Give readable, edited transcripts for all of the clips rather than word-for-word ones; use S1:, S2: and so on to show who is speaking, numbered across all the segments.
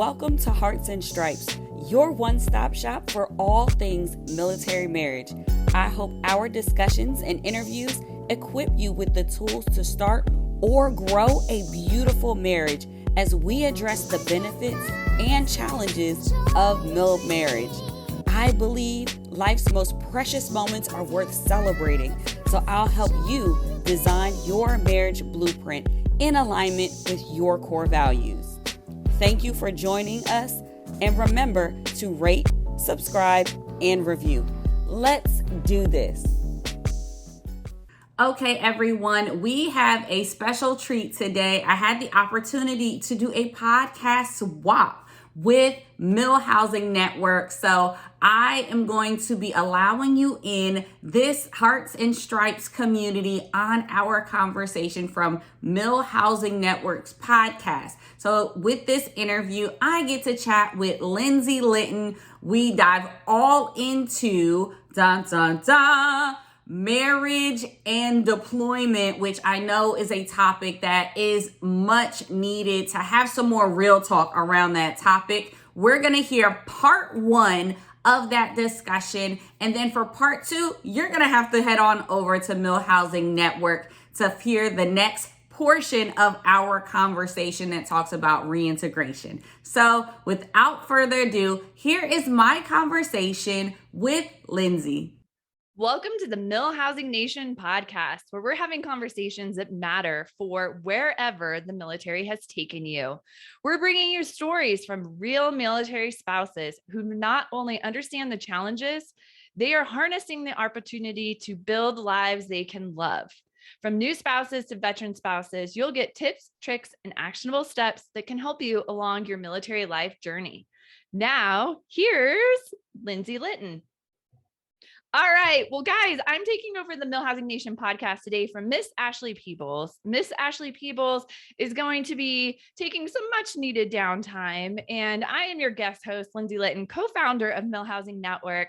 S1: Welcome to Hearts and Stripes, your one-stop shop for all things military marriage. I hope our discussions and interviews equip you with the tools to start or grow a beautiful marriage as we address the benefits and challenges of MILF marriage. I believe life's most precious moments are worth celebrating, so I'll help you design your marriage blueprint in alignment with your core values. Thank you for joining us, and remember to rate, subscribe, and review. Let's do this. Okay, everyone, we have a special treat today. I had the opportunity to do a podcast swap with MilHousing Network. So I am going to be allowing you in this Hearts and Stripes community on our conversation from MilHousing Network's podcast. So with this interview, I get to chat with Lindsey Litton. We dive all into marriage and deployment, which I know is a topic that is much needed. To have some more real talk around that topic, we're going to hear part one of that discussion. And then for part two, you're going to have to head on over to MilHousing Network to hear the next portion of our conversation that talks about reintegration. So without further ado, here is my conversation with Lindsey.
S2: Welcome to the MilHousing Nation podcast, where we're having conversations that matter for wherever the military has taken you. We're bringing you stories from real military spouses who not only understand the challenges, they are harnessing the opportunity to build lives they can love. From new spouses to veteran spouses, you'll get tips, tricks, and actionable steps that can help you along your military life journey. Now, here's Lindsey Litton. All right. Well, guys, I'm taking over the MilHousing Nation podcast today from Miss Ashley Peebles. Miss Ashley Peebles is going to be taking some much needed downtime. And I am your guest host, Lindsey Litton, co-founder of MilHousing Network.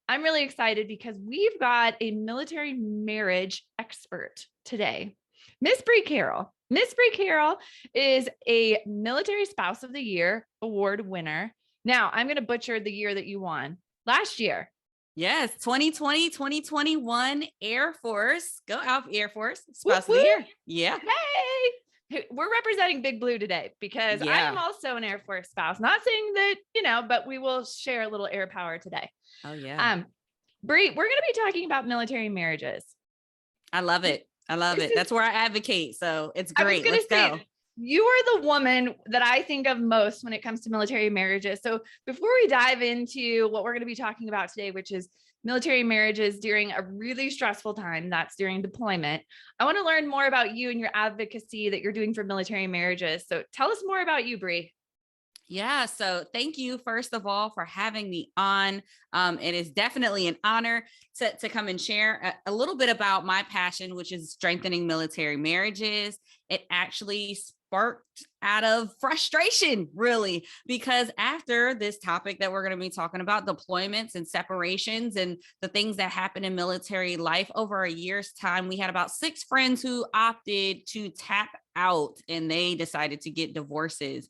S2: I'm really excited because we've got a military marriage expert today, Miss Bree Carroll. Miss Bree Carroll is a Military Spouse of the Year award winner. Now, I'm going to butcher the year that you won. Last year.
S1: Yes, 2020, 2021 Air Force. Go out, Air Force. Spouse of the Year. Yeah.
S2: Hey, we're representing Big Blue today because I am also an Air Force spouse. Not saying that, but we will share a little air power today.
S1: Oh, yeah.
S2: Bree, we're going to be talking about military marriages.
S1: I love it. That's where I advocate. So it's great. Let's go.
S2: You are the woman that I think of most when it comes to military marriages. So before we dive into what we're going to be talking about today, which is military marriages during a really stressful time, that's during deployment, I want to learn more about you and your advocacy that you're doing for military marriages. So tell us more about you, Bree.
S1: Yeah. So thank you, first of all, for having me on. It is definitely an honor to come and share a little bit about my passion, which is strengthening military marriages. It actually sparked out of frustration, really, because after this topic that we're going to be talking about, deployments and separations and the things that happen in military life, over a year's time, we had about 6 friends who opted to tap out and they decided to get divorces.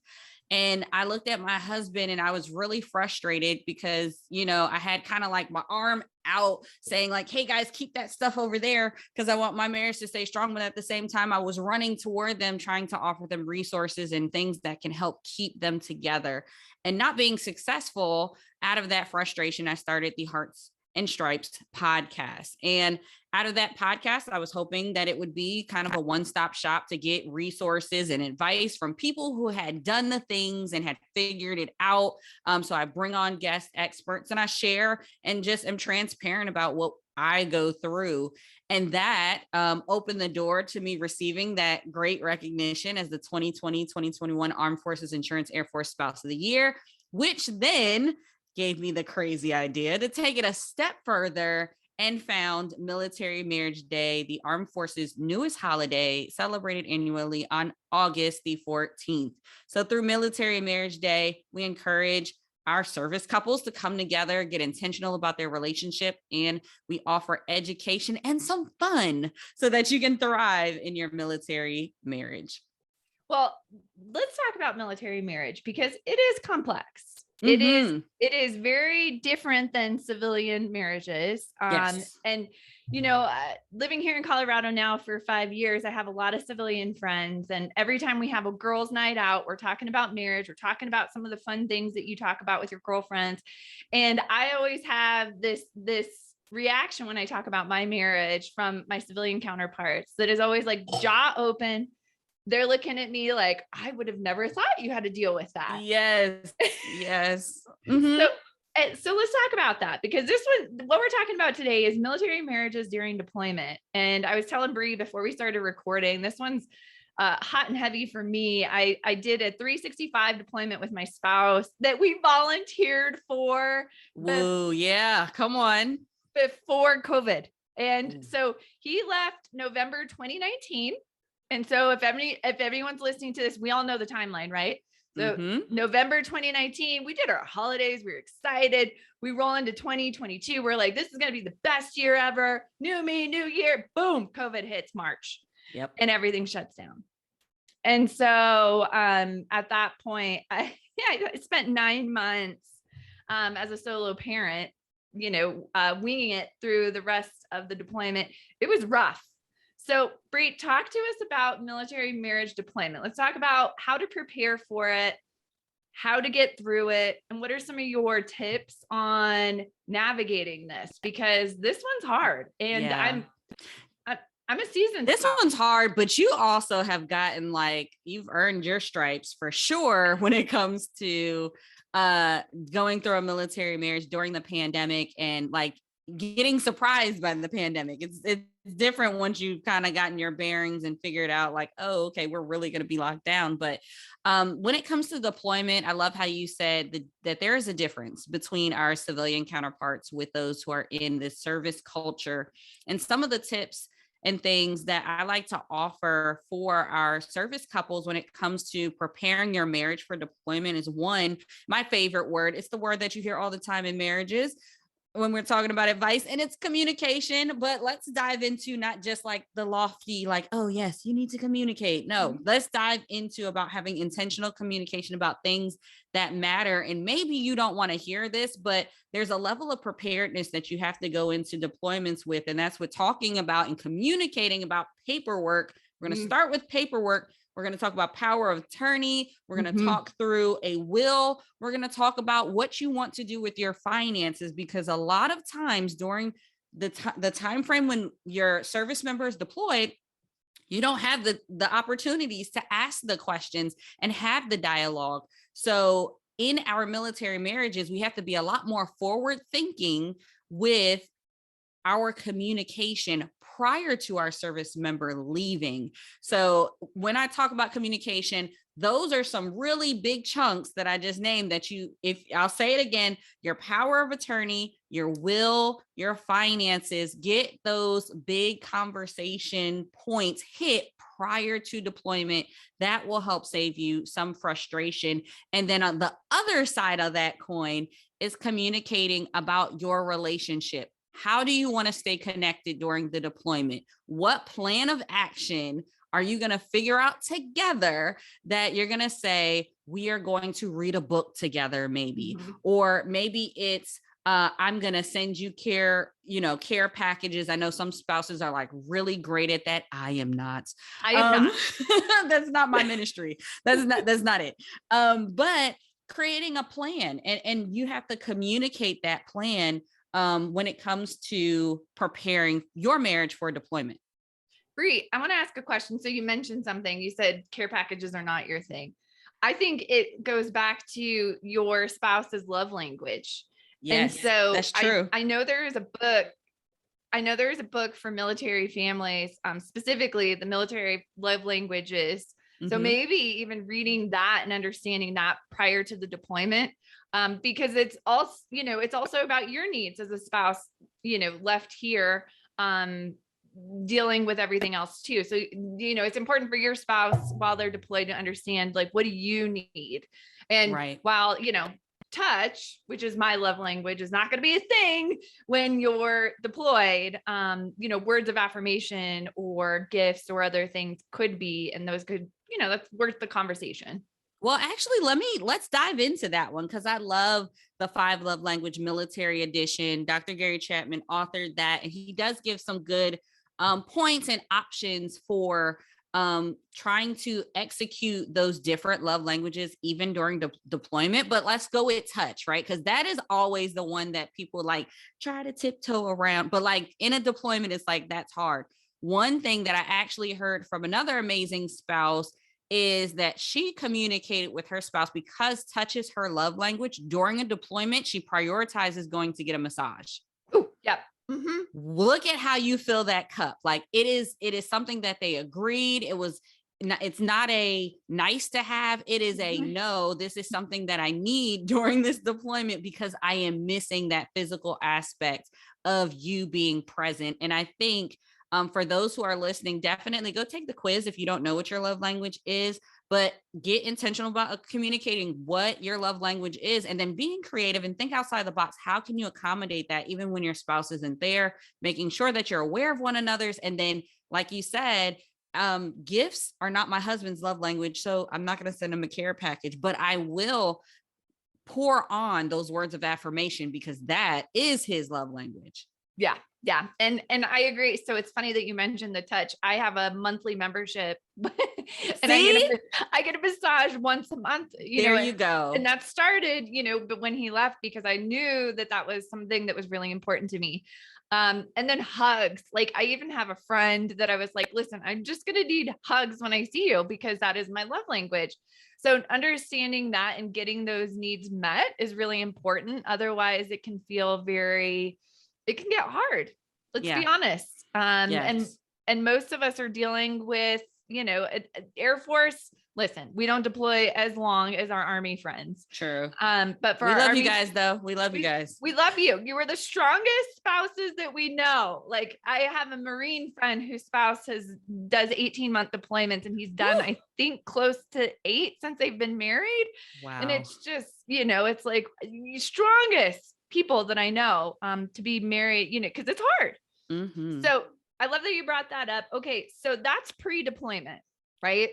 S1: And I looked at my husband and I was really frustrated because, I had kind of like my arm out saying like, hey guys, keep that stuff over there because I want my marriage to stay strong. But at the same time, I was running toward them, trying to offer them resources and things that can help keep them together. And not being successful, out of that frustration, I started the Hearts and Stripes podcast. And out of that podcast, I was hoping that it would be kind of a one-stop shop to get resources and advice from people who had done the things and had figured it out. So I bring on guest experts and I share and just am transparent about what I go through. And that opened the door to me receiving that great recognition as the 2020-2021 Armed Forces Insurance Air Force Spouse of the Year, which then gave me the crazy idea to take it a step further and found Military Marriage Day, the Armed Forces' newest holiday, celebrated annually on August the 14th. So through Military Marriage Day, we encourage our service couples to come together, get intentional about their relationship, and we offer education and some fun so that you can thrive in your military marriage.
S2: Well, let's talk about military marriage because it is complex.
S1: Mm-hmm.
S2: It is very different than civilian marriages.
S1: Yes.
S2: And living here in Colorado now for 5 years, I have a lot of civilian friends, and every time we have a girls' night out, we're talking about marriage. We're talking about some of the fun things that you talk about with your girlfriends, and I always have this reaction when I talk about my marriage from my civilian counterparts that is always like jaw open. They're looking at me like, I would have never thought you had to deal with that.
S1: Yes. Yes.
S2: So,
S1: Mm-hmm.
S2: so let's talk about that, because what we're talking about today is military marriages during deployment. And I was telling Bree before we started recording, this one's hot and heavy for me. I did a 365 deployment with my spouse that we volunteered for
S1: Woo. Yeah. Come on.
S2: before COVID. And
S1: Mm.
S2: so he left November 2019. And so if everyone's listening to this, we all know the timeline, right? So
S1: Mm-hmm.
S2: November 2019, we did our holidays. We were excited. We roll into 2022. We're like, this is going to be the best year ever. New me, new year. Boom. COVID hits March.
S1: Yep.
S2: And everything shuts down. And so at that point, I spent 9 months as a solo parent, winging it through the rest of the deployment. It was rough. So, Bree, talk to us about military marriage deployment. Let's talk about how to prepare for it, how to get through it, and what are some of your tips on navigating this? Because this one's hard, and
S1: Yeah.
S2: I'm a seasoned
S1: This
S2: spouse.
S1: one's hard, but you also have gotten you've earned your stripes for sure when it comes to going through a military marriage during the pandemic and getting surprised by the pandemic. It's different once you've kind of gotten your bearings and figured out oh, okay, we're really going to be locked down. But when it comes to deployment, I love how you said that there is a difference between our civilian counterparts with those who are in the service culture. And some of the tips and things that I like to offer for our service couples when it comes to preparing your marriage for deployment is one, my favorite word. It's the word that you hear all the time in marriages when we're talking about advice, and it's communication. But let's dive into not just the lofty, oh yes, you need to communicate. No, let's dive into about having intentional communication about things that matter. And maybe you don't want to hear this, but there's a level of preparedness that you have to go into deployments with. And that's what talking about and communicating about paperwork. We're going to start with paperwork. We're going to talk about power of attorney. We're going to talk through a will. We're going to talk about what you want to do with your finances, because a lot of times during the time frame when your service member is deployed, you don't have the opportunities to ask the questions and have the dialogue. So in our military marriages, we have to be a lot more forward thinking with our communication prior to our service member leaving. So when I talk about communication, those are some really big chunks that I just named that if I'll say it again, your power of attorney, your will, your finances, get those big conversation points hit prior to deployment. That will help save you some frustration. And then on the other side of that coin is communicating about your relationship. How do you want to stay connected during the deployment? What plan of action are you going to figure out together that you're going to say, we are going to read a book together, maybe, or maybe it's, I'm going to send you care packages. I know some spouses are really great at that. I am not.
S2: I am not.
S1: That's not my ministry. That's not it. But creating a plan, and you have to communicate that plan when it comes to preparing your marriage for deployment.
S2: Bree, I want to ask a question. So you mentioned something. You said care packages are not your thing. I think it goes back to your spouse's love language.
S1: Yes,
S2: and so
S1: that's true.
S2: I know there is a book. I know there is a book for military families, specifically the military love languages. So maybe even reading that and understanding that prior to the deployment, because it's also about your needs as a spouse, left here, dealing with everything else too. So, it's important for your spouse while they're deployed to understand, what do you need? And while, touch, which is my love language, is not going to be a thing when you're deployed. Words of affirmation or gifts or other things could be, and those could that's worth the conversation.
S1: Well, actually, let's dive into that one because I love the 5 Love Language Military Edition. Dr. Gary Chapman authored that, and he does give some good points and options for trying to execute those different love languages even during deployment. But let's go with touch, right? Because that is always the one that people like try to tiptoe around. But like in a deployment, it's like that's hard. One thing that I actually heard from another amazing spouse is that she communicated with her spouse because touch is her love language. During a deployment, she prioritizes going to get a massage.
S2: Oh, yep. Mm-hmm.
S1: Look at how you fill that cup. Like it is something that they agreed. It's not a nice to have. It is a no, this is something that I need during this deployment because I am missing that physical aspect of you being present. And I think for those who are listening, definitely go take the quiz if you don't know what your love language is, but get intentional about communicating what your love language is and then being creative and think outside the box. How can you accommodate that even when your spouse isn't there, making sure that you're aware of one another's. And then, like you said, gifts are not my husband's love language. So I'm not going to send him a care package, but I will pour on those words of affirmation because that is his love language.
S2: Yeah. Yeah. And I agree. So it's funny that you mentioned the touch. I have a monthly membership and I get a massage once a month,
S1: you go.
S2: And that started, but when he left, because I knew that was something that was really important to me. And then hugs. Like I even have a friend that I was like, listen, I'm just going to need hugs when I see you because that is my love language. So understanding that and getting those needs met is really important. Otherwise it can feel it can get hard. Let's be honest.
S1: Yes.
S2: And most of us are dealing with, Air Force. Listen, we don't deploy as long as our Army friends.
S1: True.
S2: But for
S1: we love
S2: Army,
S1: you guys though. We love you guys.
S2: We love you. You are the strongest spouses that we know. Like I have a Marine friend whose spouse does 18-month deployments and he's done, I think close to 8 since they've been married.
S1: Wow.
S2: And it's just, it's like the strongest people that I know to be married, because it's hard.
S1: Mm-hmm.
S2: So I love that you brought that up. Okay. So that's pre-deployment, right?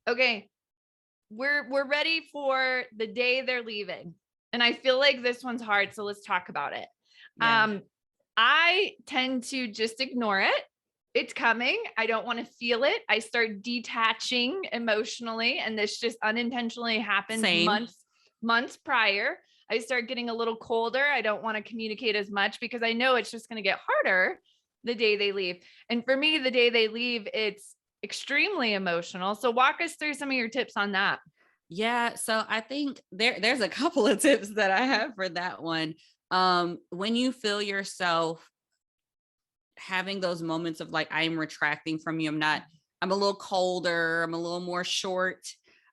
S2: Okay. We're ready for the day they're leaving. And I feel like this one's hard. So let's talk about it. Yeah. I tend to just ignore it. It's coming. I don't want to feel it. I start detaching emotionally. And this just unintentionally happens months prior. I start getting a little colder. I don't want to communicate as much because I know it's just going to get harder the day they leave. And for me, the day they leave, it's extremely emotional. So walk us through some of your tips on that.
S1: Yeah. So I think there's a couple of tips that I have for that one. When you feel yourself having those moments of like, I'm retracting from you, I'm a little colder, I'm a little more short.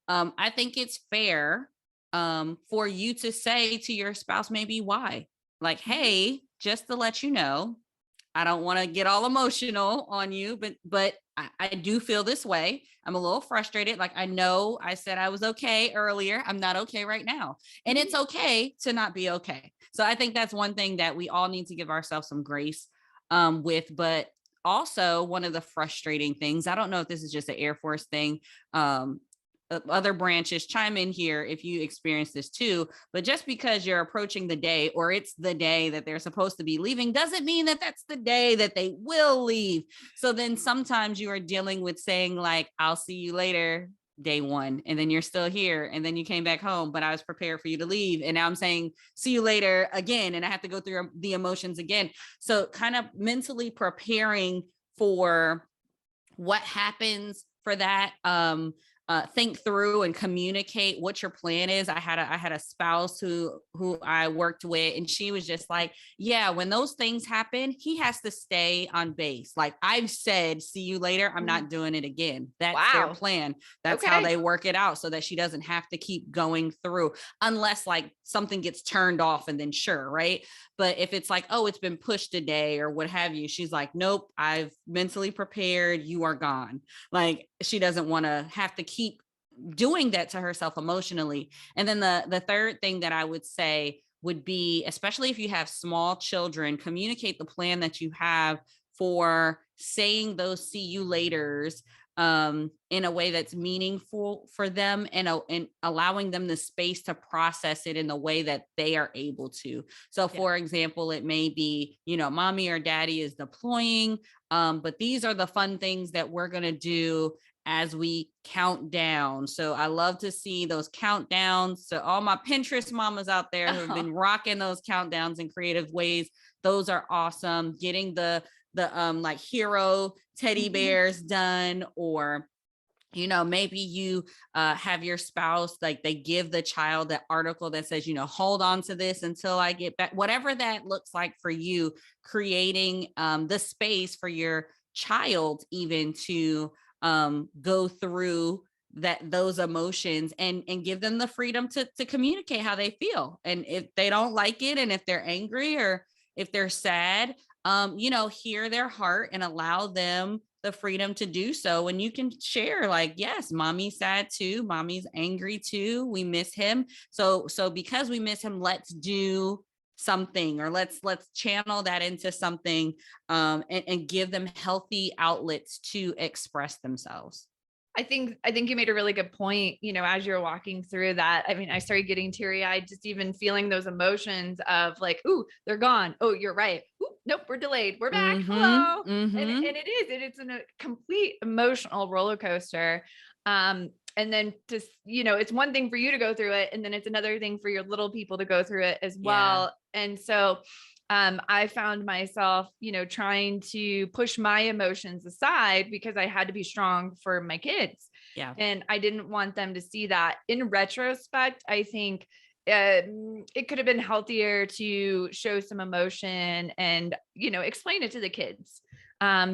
S1: I think it's fair for you to say to your spouse, maybe why, like, hey, just to let you know, I don't want to get all emotional on you, but I do feel this way. I'm a little frustrated. Like, I know I said I was okay earlier. I'm not okay right now. And it's okay to not be okay. So I think that's one thing that we all need to give ourselves some grace with, but also one of the frustrating things, I don't know if this is just an Air Force thing, other branches chime in here if you experience this too, but just because you're approaching the day or it's the day that they're supposed to be leaving doesn't mean that that's the day that they will leave. So then sometimes you are dealing with saying like, I'll see you later, day one, and then you're still here, and then you came back home, but I was prepared for you to leave, and now I'm saying see you later again, and I have to go through the emotions again. So kind of mentally preparing for what happens for that. Think through and communicate what your plan is. I had a spouse who I worked with, and she was just like, yeah, when those things happen, he has to stay on base. Like, I've said, see you later. I'm not doing it again. That's their plan. That's how they work it out so that she doesn't have to keep going through unless like something gets turned off and then sure. Right. But if it's like, oh, it's been pushed a day or what have you, she's like, nope, I've mentally prepared. You are gone. Like, she doesn't want to have to keep doing that to herself emotionally. And then the third thing that I would say would be, especially if you have small children, communicate the plan that you have for saying those see you laters in a way that's meaningful for them, and allowing them the space to process it in the way that they are able to. So for example, it may be, mommy or daddy is deploying, but these are the fun things that we're going to do as we count down. So I love to see those countdowns. So all my Pinterest mamas out there who have been rocking those countdowns in creative ways, those are awesome. Getting the like hero teddy bears done, or maybe you have your spouse, like they give the child that article that says, hold on to this until I get back, whatever that looks like for you, creating the space for your child even to go through those emotions, and give them the freedom to communicate how they feel. And if they don't like it, and if they're angry, or if they're sad, hear their heart and allow them the freedom to do so. And you can share, like, yes, mommy's sad too, mommy's angry too, we miss him. So because we miss him, let's do something, or let's channel that into something, and give them healthy outlets to express themselves.
S2: I think you made a really good point, as you're walking through that. I mean, I started getting teary-eyed, just even feeling those emotions of like, ooh, they're gone. Oh, you're right. Ooh, nope, we're delayed. We're back. Hello. And it's a complete emotional roller coaster. And then just, it's one thing for you to go through it, and then it's another thing for your little people to go through it as well. And so I found myself, trying to push my emotions aside because I had to be strong for my kids.
S1: Yeah.
S2: And I didn't want them to see that. In retrospect, I think it could have been healthier to show some emotion and, explain it to the kids.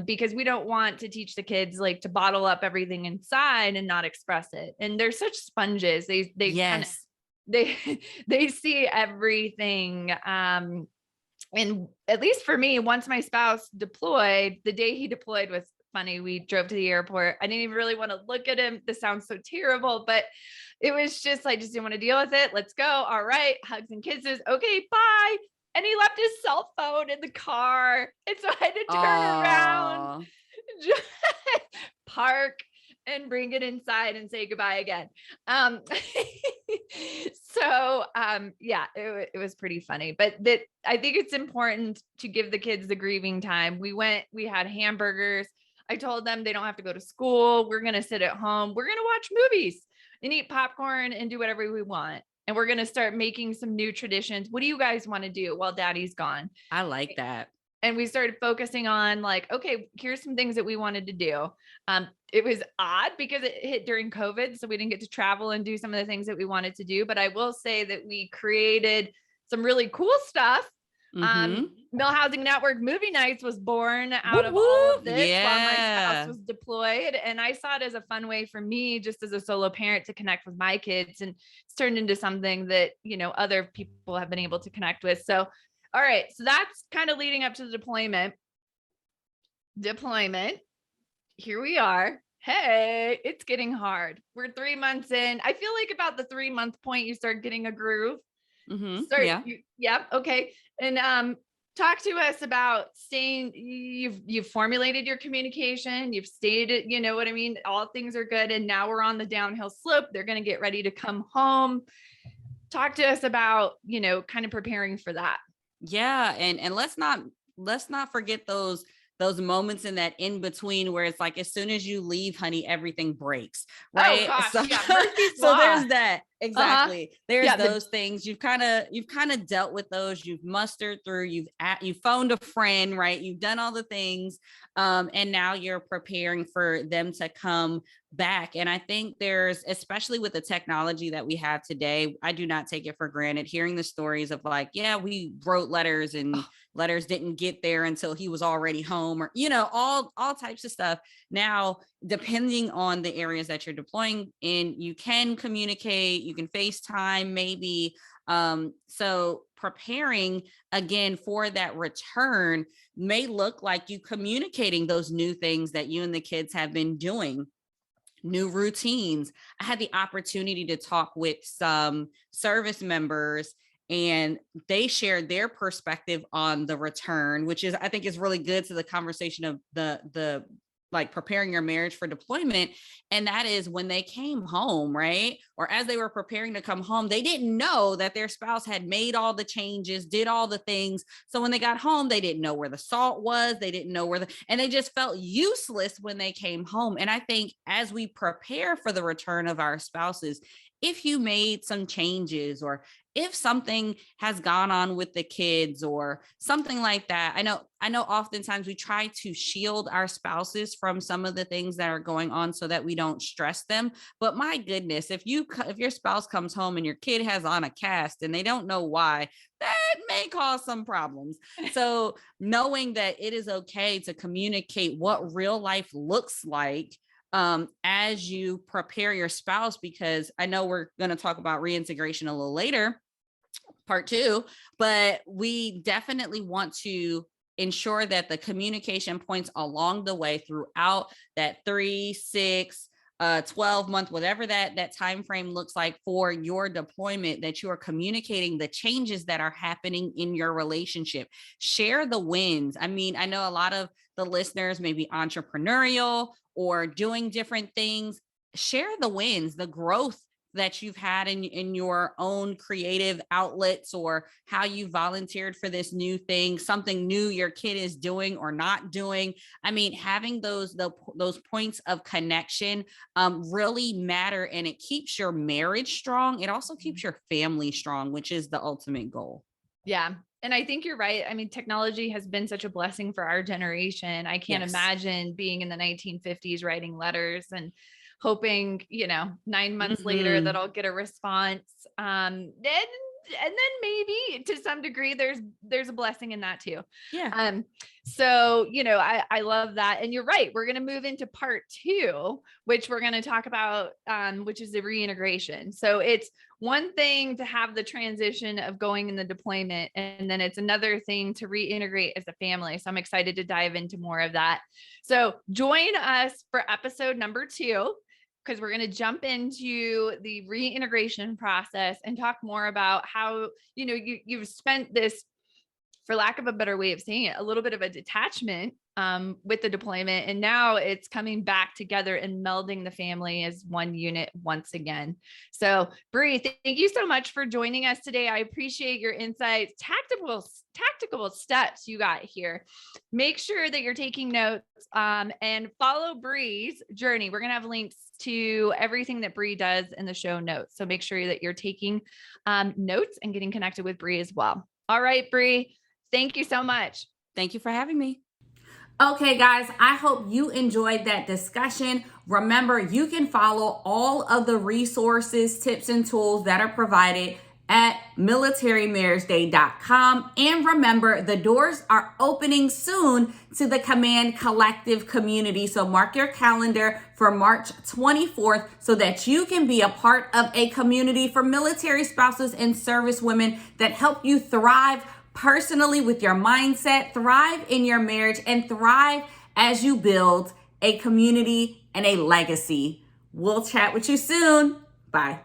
S2: Because we don't want to teach the kids like to bottle up everything inside and not express it. And they're such sponges. They
S1: yes.
S2: They see everything. And at least for me, once my spouse deployed, the day he deployed was funny. We drove to the airport. I didn't even really want to look at him. This sounds so terrible, but it was just, I just didn't want to deal with it. Let's go. All right. Hugs and kisses. Okay, bye. And he left his cell phone in the car. And so I had to turn around, park, and bring it inside and say goodbye again. It was pretty funny, but I think it's important to give the kids the grieving time. We had hamburgers. I told them they don't have to go to school. We're going to sit at home. We're going to watch movies and eat popcorn and do whatever we want. And we're going to start making some new traditions. What do you guys want to do while daddy's gone?
S1: I like that.
S2: And we started focusing on like, okay, here's some things that we wanted to do. It was odd because it hit during COVID. So we didn't get to travel and do some of the things that we wanted to do. But I will say that we created some really cool stuff. MilHousing Network movie nights was born out of all of this while my spouse was deployed. And I saw it as a fun way for me, just as a solo parent, to connect with my kids. And it's turned into something that, other people have been able to connect with. So all right. So that's kind of leading up to the deployment. Here we are. Hey, it's getting hard. We're 3 months in. I feel like about the 3-month point, you start getting a groove. Okay. And talk to us about you've formulated your communication. You've stated, you know what I mean? All things are good. And now we're on the downhill slope. They're going to get ready to come home. Talk to us about, kind of preparing for that.
S1: Yeah. And let's not forget those moments in that in between where it's like, as soon as you leave, honey, everything breaks. Right.
S2: Oh, gosh,
S1: so there's that. Exactly. There's those things you've kind of dealt with those, you've mustered through, you've phoned a friend, right? You've done all the things. And now you're preparing for them to come back. And I think there's, especially with the technology that we have today, I do not take it for granted. Hearing the stories of like, yeah, we wrote letters and letters didn't get there until he was already home, or, all types of stuff. Now, depending on the areas that you're deploying in, you can communicate, you can FaceTime maybe. So preparing again for that return may look like you communicating those new things that you and the kids have been doing. New routines. I had the opportunity to talk with some service members, and they shared their perspective on the return, which is, I think, is really good to the conversation of the like preparing your marriage for deployment. And that is when they came home, right? Or as they were preparing to come home, they didn't know that their spouse had made all the changes, did all the things. So when they got home, they didn't know where the salt was. They didn't know and they just felt useless when they came home. And I think as we prepare for the return of our spouses, if you made some changes, or if something has gone on with the kids or something like that, I know oftentimes we try to shield our spouses from some of the things that are going on so that we don't stress them. But my goodness, if your spouse comes home and your kid has on a cast and they don't know why, that may cause some problems. So knowing that it is okay to communicate what real life looks like as you prepare your spouse, because I know we're going to talk about reintegration a little later, part 2, but we definitely want to ensure that the communication points along the way throughout that 3, 6, 12 month, whatever that time frame looks like for your deployment, that you are communicating the changes that are happening in your relationship. Share the wins. I mean, I know a lot of the listeners may be entrepreneurial or doing different things. Share the wins, the growth that you've had in your own creative outlets, or how you volunteered for this new thing, something new your kid is doing or not doing. I mean, having those points of connection really matter, and it keeps your marriage strong. It also keeps your family strong, which is the ultimate goal.
S2: Yeah. And I think you're right. I mean, technology has been such a blessing for our generation. I can't imagine being in the 1950s writing letters and hoping, 9 months later that I'll get a response. And then maybe to some degree there's a blessing in that too.
S1: Yeah.
S2: So, I love that. And you're right. We're going to move into part 2, which we're going to talk about, which is the reintegration. So it's one thing to have the transition of going in the deployment, and then it's another thing to reintegrate as a family. So I'm excited to dive into more of that. So join us for episode number 2, because we're going to jump into the reintegration process and talk more about how, you've spent this, for lack of a better way of saying it, a little bit of a detachment with the deployment. And now it's coming back together and melding the family as one unit once again. So Bree, thank you so much for joining us today. I appreciate your insights, tactical steps you got here. Make sure that you're taking notes and follow Bree's journey. We're going to have links to everything that Bree does in the show notes. So make sure that you're taking notes and getting connected with Bree as well. All right, Bree, thank you so much.
S1: Thank you for having me. Okay, guys, I hope you enjoyed that discussion. Remember, you can follow all of the resources, tips, and tools that are provided at militarymarriageday.com. And remember, the doors are opening soon to the Command Collective community. So mark your calendar for March 24th so that you can be a part of a community for military spouses and service women that help you thrive personally with your mindset, thrive in your marriage, and thrive as you build a community and a legacy. We'll chat with you soon. Bye.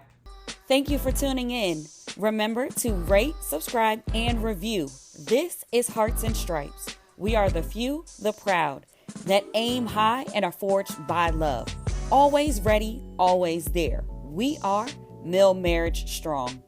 S1: Thank you for tuning in. Remember to rate, subscribe, and review. This is Hearts and Stripes. We are the few, the proud, that aim high and are forged by love. Always ready, always there. We are Mil Marriage Strong.